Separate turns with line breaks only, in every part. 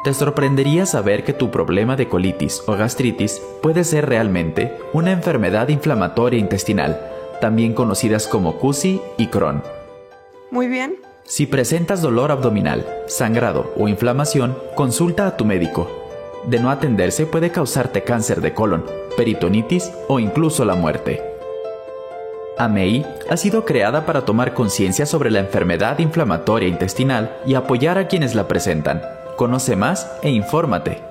Te sorprendería saber que tu problema de colitis o gastritis puede ser realmente una enfermedad inflamatoria intestinal, también conocidas como CUSI y Crohn.
Muy bien.
Si presentas dolor abdominal, sangrado o inflamación, consulta a tu médico. De no atenderse puede causarte cáncer de colon, peritonitis o incluso la muerte. AMEI ha sido creada para tomar conciencia sobre la enfermedad inflamatoria intestinal y apoyar a quienes la presentan. Conoce más e infórmate.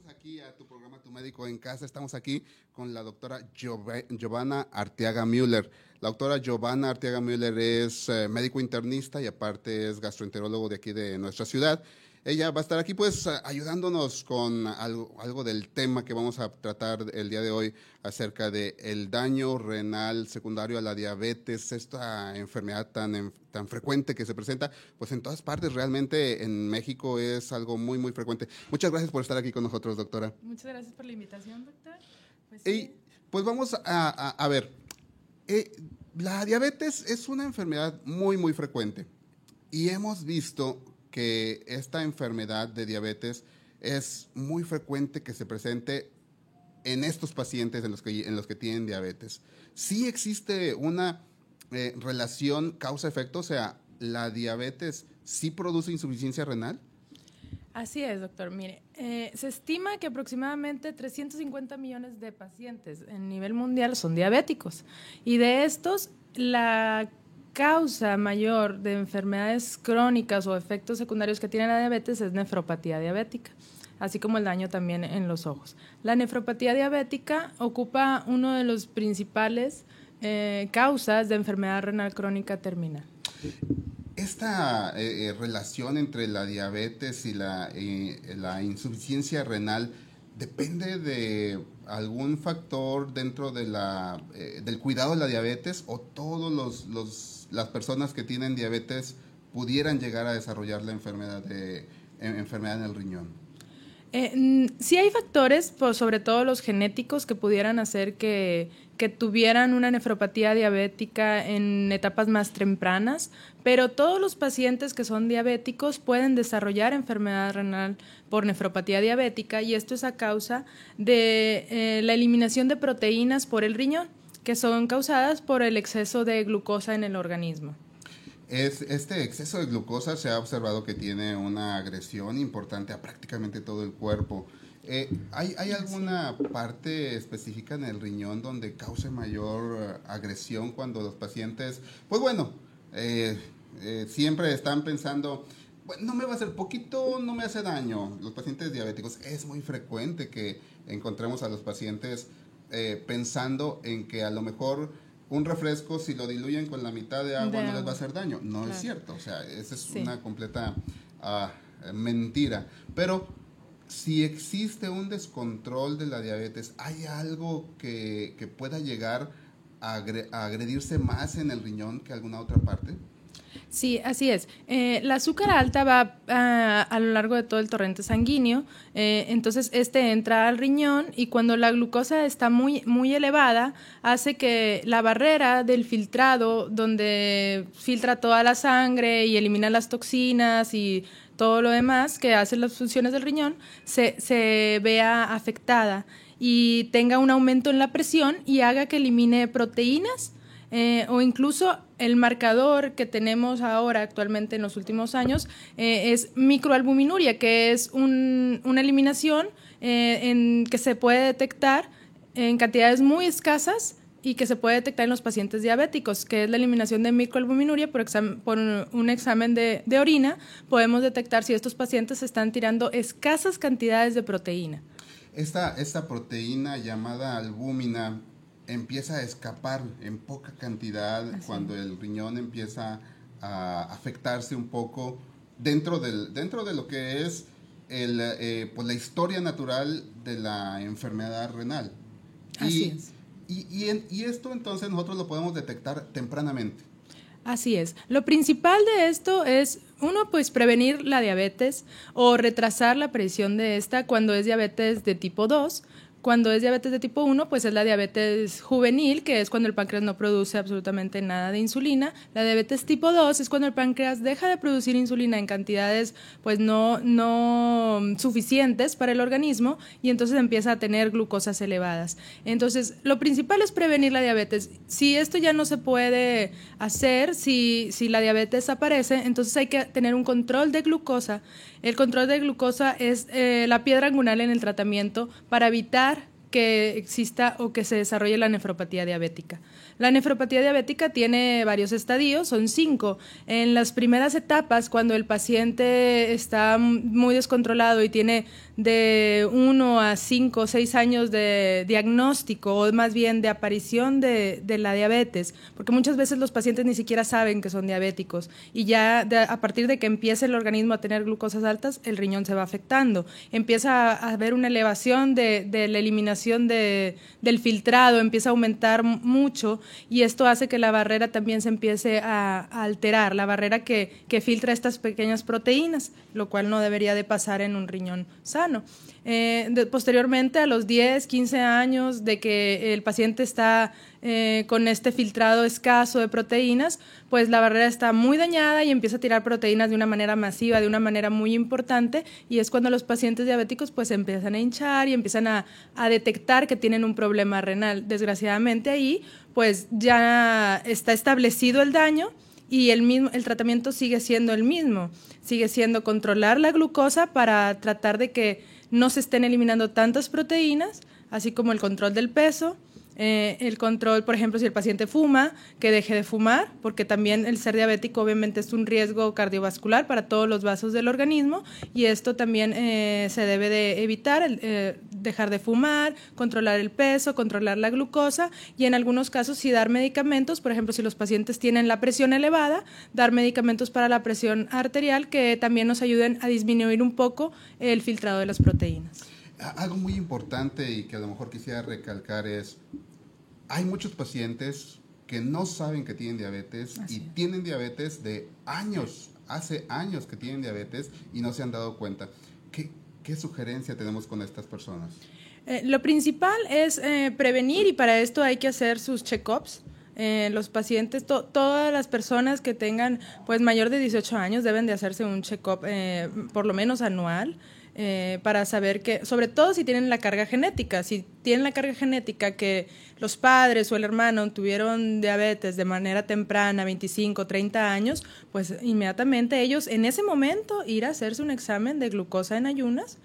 Aquí a tu programa Tu Médico en Casa. Estamos aquí con la doctora Giovanna Arteaga Müller. La doctora Giovanna Arteaga Müller es médico internista y aparte es gastroenterólogo de aquí de nuestra ciudad. Ella va a estar aquí pues ayudándonos con algo del tema que vamos a tratar el día de hoy acerca de el daño renal secundario a la diabetes, esta enfermedad tan frecuente que se presenta pues en todas partes. Realmente en México es algo muy muy frecuente. Muchas gracias por estar aquí con nosotros, doctora.
Muchas gracias por la invitación, doctor. Pues,
sí. Pues vamos a ver, la diabetes es una enfermedad muy muy frecuente y hemos visto que esta enfermedad de diabetes es muy frecuente que se presente en estos pacientes en los que tienen diabetes. Sí existe una relación causa-efecto, o sea, ¿la diabetes sí produce insuficiencia renal?
Así es, doctor. Mire, se estima que aproximadamente 350 millones de pacientes en nivel mundial son diabéticos y de estos la causa mayor de enfermedades crónicas o efectos secundarios que tiene la diabetes es nefropatía diabética, así como el daño también en los ojos. La nefropatía diabética ocupa uno de los principales causas de enfermedad renal crónica terminal.
Esta relación entre la diabetes y la insuficiencia renal depende de algún factor dentro de del cuidado de la diabetes, o todos las personas que tienen diabetes pudieran llegar a desarrollar la enfermedad en el riñón.
Sí hay factores, pues, sobre todo los genéticos, que pudieran hacer que tuvieran una nefropatía diabética en etapas más tempranas, pero todos los pacientes que son diabéticos pueden desarrollar enfermedad renal por nefropatía diabética, y esto es a causa de la eliminación de proteínas por el riñón, que son causadas por el exceso de glucosa en el organismo.
Este exceso de glucosa se ha observado que tiene una agresión importante a prácticamente todo el cuerpo. ¿Hay alguna parte específica en el riñón donde cause mayor agresión cuando los pacientes, pues bueno, siempre están pensando, bueno, no me va a hacer poquito, no me hace daño? Los pacientes diabéticos, es muy frecuente que encontremos a los pacientes pensando en que a lo mejor un refresco, si lo diluyen con la mitad de agua, no les va a hacer daño. No, claro. Es cierto, o sea, esa es una completa mentira. Pero si existe un descontrol de la diabetes, ¿hay algo que pueda llegar a agredirse más en el riñón que alguna otra parte?
Sí, así es. La azúcar alta va a lo largo de todo el torrente sanguíneo, entonces entra al riñón, y cuando la glucosa está muy, muy elevada, hace que la barrera del filtrado, donde filtra toda la sangre y elimina las toxinas y todo lo demás que hacen las funciones del riñón, se vea afectada y tenga un aumento en la presión y haga que elimine proteínas, o incluso el marcador que tenemos ahora actualmente en los últimos años es microalbuminuria, que es una eliminación que se puede detectar en cantidades muy escasas y que se puede detectar en los pacientes diabéticos, que es la eliminación de microalbuminuria por un examen de orina. Podemos detectar si estos pacientes están tirando escasas cantidades de proteína.
Esta proteína llamada albúmina empieza a escapar en poca cantidad. Así. Cuando el riñón empieza a afectarse un poco dentro de lo que es pues la historia natural de la enfermedad renal.
Así es.
Y esto entonces nosotros lo podemos detectar tempranamente.
Así es. Lo principal de esto es, uno, pues prevenir la diabetes o retrasar la aparición de esta cuando es diabetes de tipo 2. Cuando es diabetes de tipo 1, pues es la diabetes juvenil, que es cuando el páncreas no produce absolutamente nada de insulina. La diabetes tipo 2 es cuando el páncreas deja de producir insulina en cantidades pues no suficientes para el organismo y entonces empieza a tener glucosas elevadas. Entonces, lo principal es prevenir la diabetes. Si esto ya no se puede hacer, si la diabetes aparece, entonces hay que tener un control de glucosa. El control de glucosa es la piedra angular en el tratamiento para evitar que exista o que se desarrolle la nefropatía diabética. La nefropatía diabética tiene varios estadios, son 5. En las primeras etapas, cuando el paciente está muy descontrolado y tiene de 1 a 5 o 6 años de diagnóstico, o más bien de aparición de la diabetes, porque muchas veces los pacientes ni siquiera saben que son diabéticos y ya a partir de que empiece el organismo a tener glucosas altas, el riñón se va afectando. Empieza a haber una elevación de la eliminación del filtrado, empieza a aumentar mucho y esto hace que la barrera también se empiece a alterar, la barrera que filtra estas pequeñas proteínas, lo cual no debería de pasar en un riñón sano. Posteriormente, a los 10, 15 años de que el paciente está con este filtrado escaso de proteínas, pues la barrera está muy dañada y empieza a tirar proteínas de una manera masiva, de una manera muy importante, y es cuando los pacientes diabéticos pues empiezan a hinchar y empiezan a detectar que tienen un problema renal. Desgraciadamente ahí pues ya está establecido el daño y el tratamiento sigue siendo el mismo, sigue siendo controlar la glucosa para tratar de que no se estén eliminando tantas proteínas, así como el control del peso, el control, por ejemplo, si el paciente fuma, que deje de fumar, porque también el ser diabético obviamente es un riesgo cardiovascular para todos los vasos del organismo y esto también se debe de evitar, dejar de fumar, controlar el peso, controlar la glucosa y en algunos casos sí dar medicamentos, por ejemplo, si los pacientes tienen la presión elevada, dar medicamentos para la presión arterial que también nos ayuden a disminuir un poco el filtrado de las proteínas.
Algo muy importante y que a lo mejor quisiera recalcar es, hay muchos pacientes que no saben que tienen diabetes y tienen diabetes de años, hace años que tienen diabetes y no se han dado cuenta. ¿Qué sugerencia tenemos con estas personas?
Lo principal es prevenir y para esto hay que hacer sus check-ups. Los pacientes, todas las personas que tengan pues mayor de 18 años deben de hacerse un check-up por lo menos anual. Para saber que, sobre todo si tienen la carga genética, si tienen la carga genética que los padres o el hermano tuvieron diabetes de manera temprana, 25, 30 años, pues inmediatamente ellos en ese momento ir a hacerse un examen de glucosa en ayunas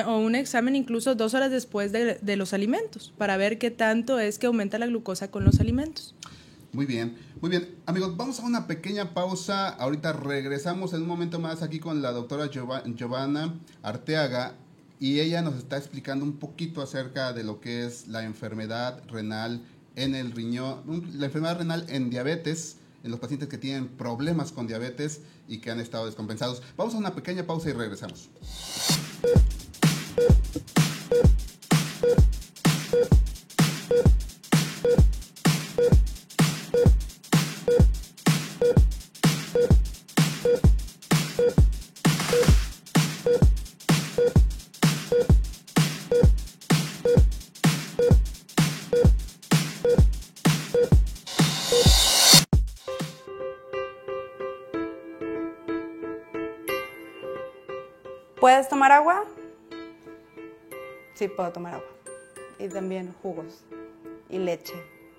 o un examen incluso 2 horas después de los alimentos para ver qué tanto es que aumenta la glucosa con los alimentos.
Muy bien, muy bien. Amigos, vamos a una pequeña pausa. Ahorita regresamos en un momento más aquí con la doctora Giovanna Arteaga y ella nos está explicando un poquito acerca de lo que es la enfermedad renal en el riñón, la enfermedad renal en diabetes, en los pacientes que tienen problemas con diabetes y que han estado descompensados. Vamos a una pequeña pausa y regresamos.
¿Puedes tomar agua? Sí, puedo tomar agua. Y también jugos y leche,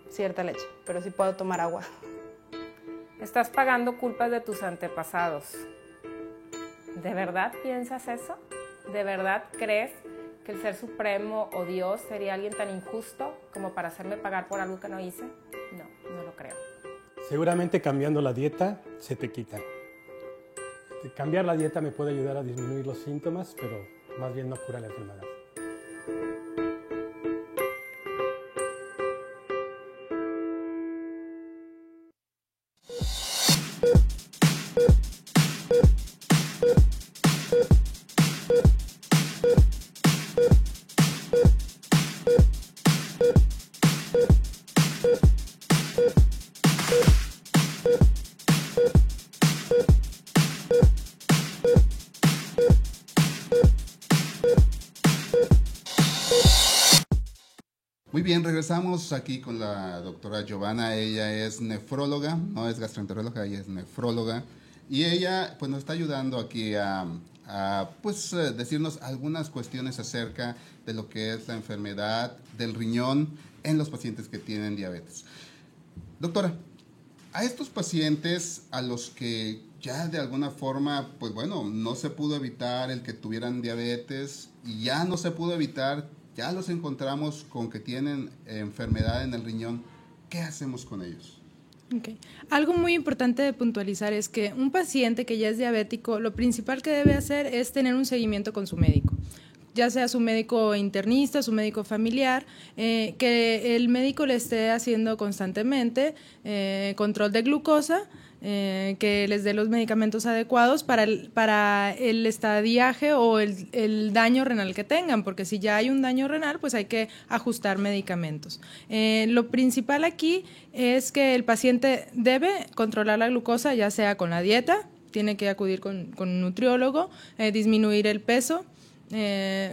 cierta leche, pero sí puedo tomar agua.
Estás pagando culpas de tus antepasados. ¿De verdad piensas eso? ¿De verdad crees que el Ser Supremo o Dios sería alguien tan injusto como para hacerme pagar por algo que no hice? No, no lo creo.
Seguramente cambiando la dieta se te quita. Cambiar la dieta me puede ayudar a disminuir los síntomas, pero más bien no cura la enfermedad.
Muy bien, regresamos aquí con la doctora Giovanna. Ella es nefróloga, no es gastroenteróloga, ella es nefróloga. Y ella pues nos está ayudando aquí a decirnos algunas cuestiones acerca de lo que es la enfermedad del riñón en los pacientes que tienen diabetes. Doctora, a estos pacientes a los que ya de alguna forma, pues bueno, no se pudo evitar el que tuvieran diabetes y ya no se pudo evitar, ya los encontramos con que tienen enfermedad en el riñón, ¿qué hacemos con ellos?
Okay. Algo muy importante de puntualizar es que un paciente que ya es diabético, lo principal que debe hacer es tener un seguimiento con su médico, ya sea su médico internista, su médico familiar, que el médico le esté haciendo constantemente control de glucosa, que les dé los medicamentos adecuados para el estadiaje o el daño renal que tengan, porque si ya hay un daño renal, pues hay que ajustar medicamentos. Lo principal aquí es que el paciente debe controlar la glucosa, ya sea con la dieta, tiene que acudir con un nutriólogo, disminuir el peso,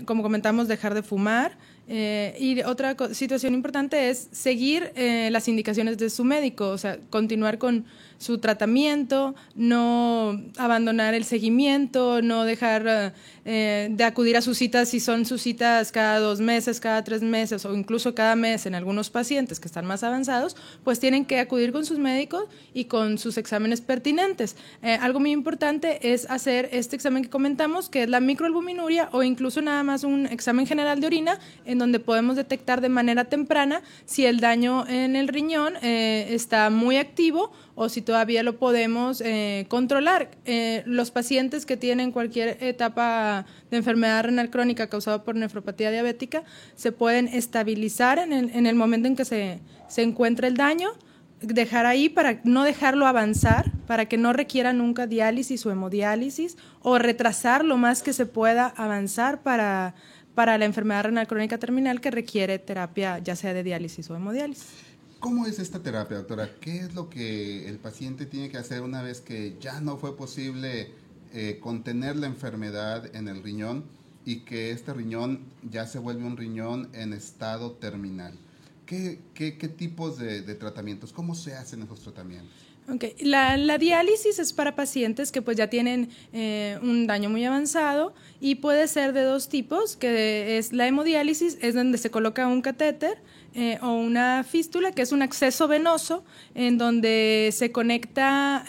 como comentamos, dejar de fumar. Y otra situación importante es seguir las indicaciones de su médico, o sea, continuar con su tratamiento, no abandonar el seguimiento, no dejar de acudir a sus citas si son sus citas cada 2 meses, cada 3 meses o incluso cada mes en algunos pacientes que están más avanzados, pues tienen que acudir con sus médicos y con sus exámenes pertinentes. Algo muy importante es hacer este examen que comentamos, que es la microalbuminuria o incluso nada más un examen general de orina, en donde podemos detectar de manera temprana si el daño en el riñón está muy activo o si todavía lo podemos controlar. Los pacientes que tienen cualquier etapa de enfermedad renal crónica causada por nefropatía diabética se pueden estabilizar en el momento en que se encuentra el daño, dejar ahí para no dejarlo avanzar, para que no requiera nunca diálisis o hemodiálisis, o retrasar lo más que se pueda avanzar para la enfermedad renal crónica terminal que requiere terapia ya sea de diálisis o hemodiálisis.
¿Cómo es esta terapia, doctora? ¿Qué es lo que el paciente tiene que hacer una vez que ya no fue posible contener la enfermedad en el riñón y que este riñón ya se vuelve un riñón en estado terminal? ¿Qué tipos de tratamientos? ¿Cómo se hacen esos tratamientos?
Okay. La diálisis es para pacientes que pues ya tienen un daño muy avanzado y puede ser de 2 tipos, que es la hemodiálisis, es donde se coloca un catéter o una fístula, que es un acceso venoso en donde se conecta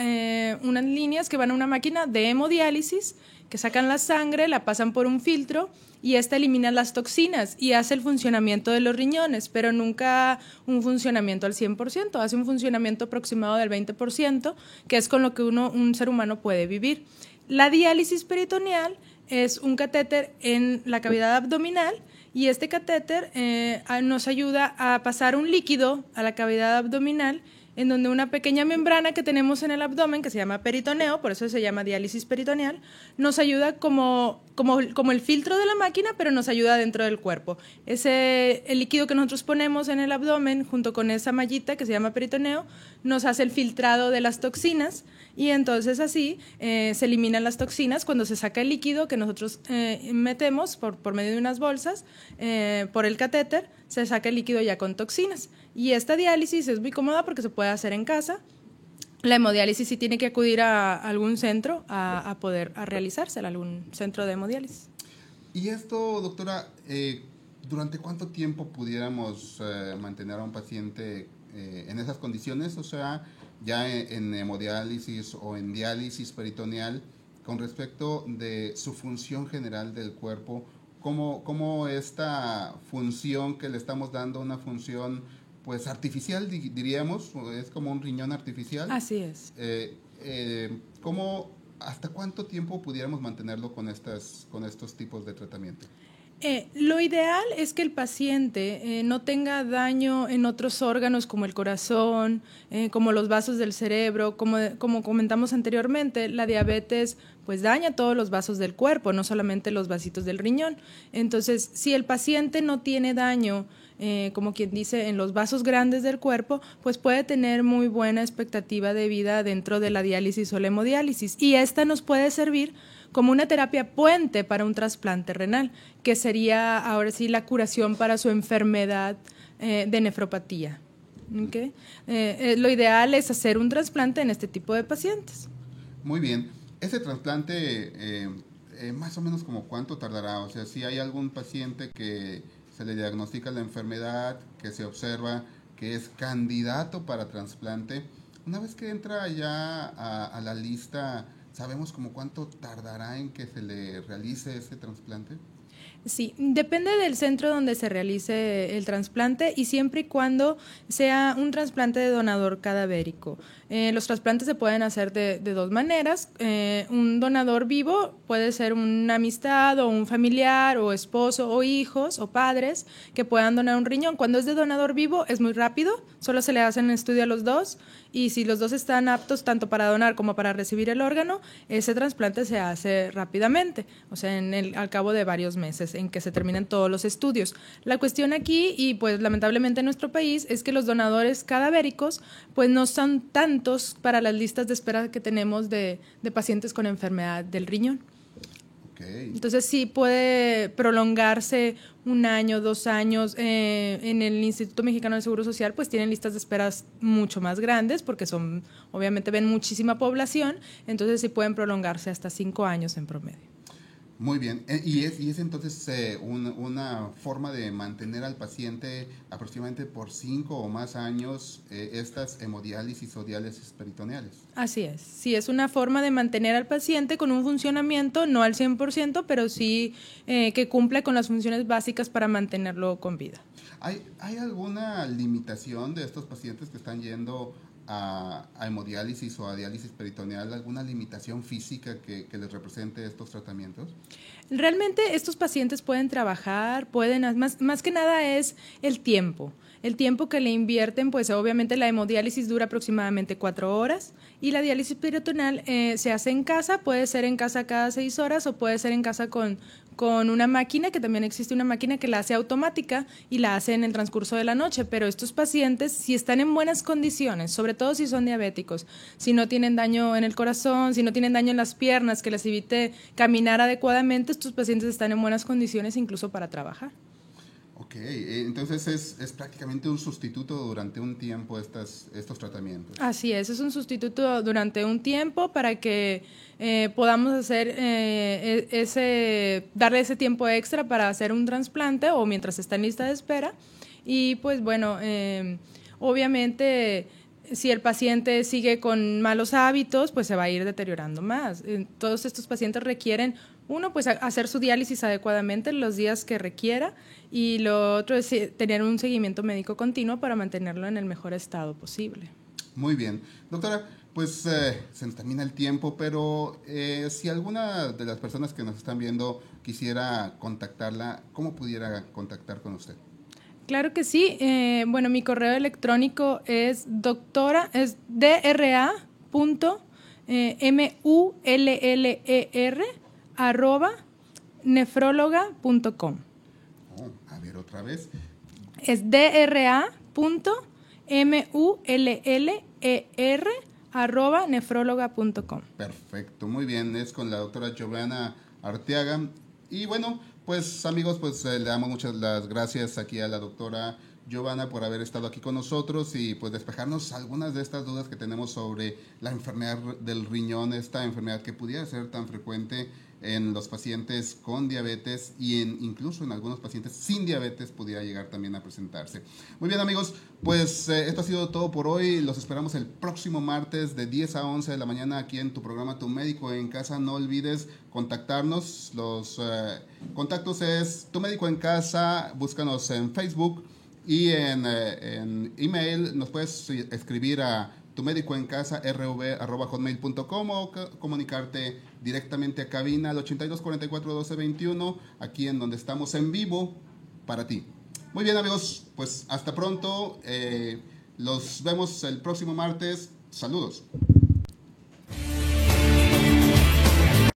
unas líneas que van a una máquina de hemodiálisis, que sacan la sangre, la pasan por un filtro y esta elimina las toxinas y hace el funcionamiento de los riñones, pero nunca un funcionamiento al 100%, hace un funcionamiento aproximado del 20%, que es con lo que un ser humano puede vivir. La diálisis peritoneal es un catéter en la cavidad abdominal y este catéter nos ayuda a pasar un líquido a la cavidad abdominal, en donde una pequeña membrana que tenemos en el abdomen, que se llama peritoneo, por eso se llama diálisis peritoneal, nos ayuda como el filtro de la máquina, pero nos ayuda dentro del cuerpo. El líquido que nosotros ponemos en el abdomen, junto con esa mallita que se llama peritoneo, nos hace el filtrado de las toxinas, y entonces así se eliminan las toxinas cuando se saca el líquido que nosotros metemos por medio de unas bolsas, por el catéter, se saca el líquido ya con toxinas. Y esta diálisis es muy cómoda porque se puede hacer en casa. La hemodiálisis sí tiene que acudir a algún centro a realizársela, algún centro de hemodiálisis.
Y esto, doctora, ¿durante cuánto tiempo pudiéramos mantener a un paciente en esas condiciones? O sea, ya en hemodiálisis o en diálisis peritoneal, con respecto de su función general del cuerpo, ¿cómo esta función que le estamos dando, una función pues artificial, diríamos, es como un riñón artificial?
Así es.
¿Hasta cuánto tiempo pudiéramos mantenerlo con estos tipos de tratamiento?
Lo ideal es que el paciente no tenga daño en otros órganos como el corazón, como los vasos del cerebro, como comentamos anteriormente, la diabetes pues daña todos los vasos del cuerpo, no solamente los vasitos del riñón. Entonces, si el paciente no tiene daño, como quien dice, en los vasos grandes del cuerpo, pues puede tener muy buena expectativa de vida dentro de la diálisis o la hemodiálisis. Y esta nos puede servir como una terapia puente para un trasplante renal, que sería ahora sí la curación para su enfermedad de nefropatía. ¿Okay? Lo ideal es hacer un trasplante en este tipo de pacientes.
Muy bien. Ese trasplante, más o menos como cuánto tardará, o sea, si hay algún paciente que se le diagnostica la enfermedad, que se observa que es candidato para trasplante, una vez que entra ya a la lista, ¿sabemos como cuánto tardará en que se le realice ese trasplante?
Sí, depende del centro donde se realice el trasplante y siempre y cuando sea un trasplante de donador cadavérico. Los trasplantes se pueden hacer de dos maneras. Un donador vivo puede ser una amistad o un familiar o esposo o hijos o padres que puedan donar un riñón. Cuando es de donador vivo es muy rápido, solo se le hacen un estudio a los dos y si los dos están aptos tanto para donar como para recibir el órgano, ese trasplante se hace rápidamente, o sea, al cabo de varios meses en que se terminan todos los estudios. La cuestión aquí, y pues lamentablemente en nuestro país, es que los donadores cadavéricos pues no son tantos para las listas de espera que tenemos de pacientes con enfermedad del riñón.
Okay.
Entonces sí puede prolongarse 1 año, 2 años. En el Instituto Mexicano del Seguro Social pues tienen listas de esperas mucho más grandes porque obviamente ven muchísima población, entonces sí pueden prolongarse hasta 5 años en promedio.
Muy bien, y es entonces una forma de mantener al paciente aproximadamente por 5 o más años estas hemodiálisis o diálisis peritoneales.
Así es, sí, es una forma de mantener al paciente con un funcionamiento, no al 100%, pero sí que cumpla con las funciones básicas para mantenerlo con vida.
¿Hay alguna limitación de estos pacientes que están yendo a hemodiálisis o a diálisis peritoneal, alguna limitación física que les represente estos tratamientos?
Realmente estos pacientes pueden trabajar, más que nada es el tiempo que le invierten, pues obviamente la hemodiálisis dura aproximadamente 4 horas y la diálisis peritoneal se hace en casa, puede ser en casa cada 6 horas o puede ser en casa con una máquina, que también existe una máquina que la hace automática y la hace en el transcurso de la noche, pero estos pacientes, si están en buenas condiciones, sobre todo si son diabéticos, si no tienen daño en el corazón, si no tienen daño en las piernas, que les evite caminar adecuadamente, estos pacientes están en buenas condiciones incluso para trabajar.
Ok, entonces es prácticamente un sustituto durante un tiempo estos tratamientos.
Así es un sustituto durante un tiempo para que podamos hacer darle ese tiempo extra para hacer un trasplante o mientras está en lista de espera. Y pues bueno, obviamente si el paciente sigue con malos hábitos, pues se va a ir deteriorando más. Todos estos pacientes requieren, uno, pues hacer su diálisis adecuadamente en los días que requiera, y lo otro es tener un seguimiento médico continuo para mantenerlo en el mejor estado posible.
Muy bien. Doctora, pues se nos termina el tiempo, pero si alguna de las personas que nos están viendo quisiera contactarla, ¿cómo pudiera contactar con usted?
Claro que sí. Bueno, mi correo electrónico es dra.muller@nefrologa.com.
A ver, otra vez.
Es dra.muller@nefrologa.com.
Perfecto, muy bien. Es con la doctora Giovanna Arteaga. Y bueno, pues amigos, pues le damos muchas las gracias aquí a la doctora Giovanna por haber estado aquí con nosotros y pues despejarnos algunas de estas dudas que tenemos sobre la enfermedad del riñón, esta enfermedad que pudiera ser tan frecuente en los pacientes con diabetes y incluso en algunos pacientes sin diabetes pudiera llegar también a presentarse. Muy bien amigos, pues esto ha sido todo por hoy. Los esperamos el próximo martes de 10 a 11 de la mañana aquí en tu programa Tu Médico en Casa. No olvides contactarnos. Los contactos es Tu Médico en Casa. Búscanos en Facebook y en email nos puedes escribir a tumedicoencasa@hotmail.com o comunicarte directamente a cabina al 82 44 12 21, aquí en donde estamos en vivo para ti. Muy bien amigos, pues hasta pronto, los vemos el próximo martes. Saludos.